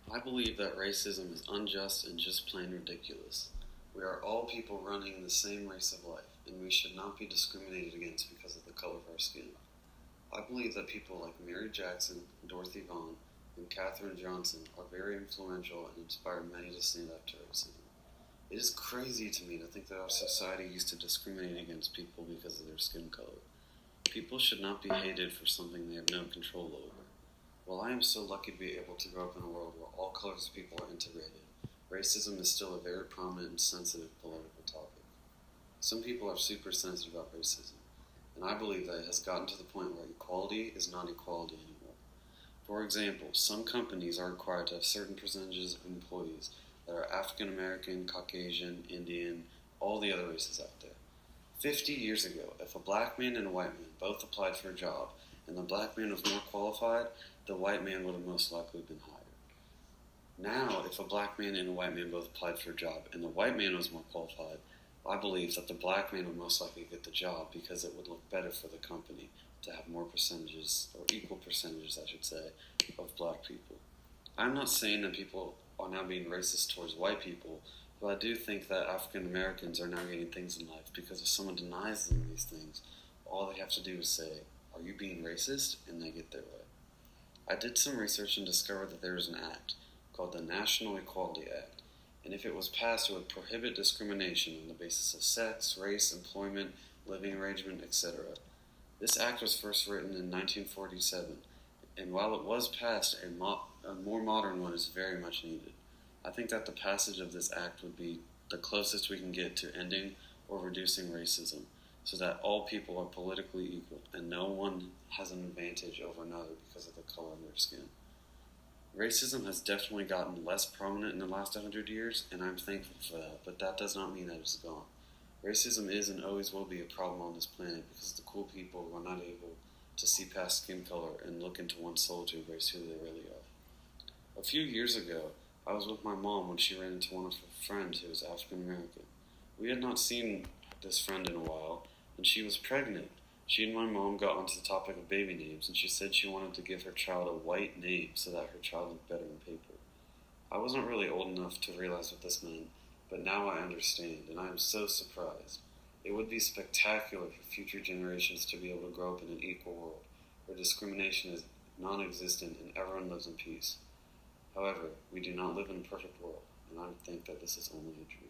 I believe that racism is unjust and just plain ridiculous. We are all people running the same race of life, and we should not be discriminated against because of the color of our skin. I believe that people like Mary Jackson, Dorothy Vaughan, and Katherine Johnson are very influential and inspire many to stand up to racism. It is crazy to me to think that our society used to discriminate against people because of their skin color. People should not be hated for something they have no control over. While I am so lucky to be able to grow up in a world where all colors of people are integrated, racism is still a very prominent and sensitive political topic. Some people are super sensitive about racism, and I believe that it has gotten to the point where equality is not equality anymore. For example, some companies are required to have certain percentages of employees that are African American, Caucasian, Indian, all the other races out there. 50 years ago, if a black man and a white man both applied for a job, and the black man was more qualified, the white man would have most likely been hired. Now, if a black man and a white man both applied for a job, and the white man was more qualified, I believe that the black man would most likely get the job because it would look better for the company to have more percentages, or equal percentages, I should say, of black people. I'm not saying that people are now being racist towards white people, but I do think that African Americans are now getting things in life because if someone denies them these things, all they have to do is say, "Are you being racist?" and they get their way. I did some research and discovered that there is an act called the National Equality Act, and if it was passed, it would prohibit discrimination on the basis of sex, race, employment, living arrangement, etc. This act was first written in 1947, and while it was passed, a more modern one is very much needed. I think that the passage of this act would be the closest we can get to ending or reducing racism, so that all people are politically equal and no one has an advantage over another because of the color of their skin. Racism has definitely gotten less prominent in the last 100 years, and I'm thankful for that, but that does not mean that it's gone. Racism is and always will be a problem on this planet because the cool people are not able to see past skin color and look into one's soul to embrace who they really are. A few years ago, I was with my mom when she ran into one of her friends who was African American. We had not seen this friend in a while, and she was pregnant. She and my mom got onto the topic of baby names, and she said she wanted to give her child a white name so that her child looked better in paper. I wasn't really old enough to realize what this meant, but now I understand, and I am so surprised. It would be spectacular for future generations to be able to grow up in an equal world, where discrimination is non-existent and everyone lives in peace. However, we do not live in a perfect world, and I think that this is only a dream.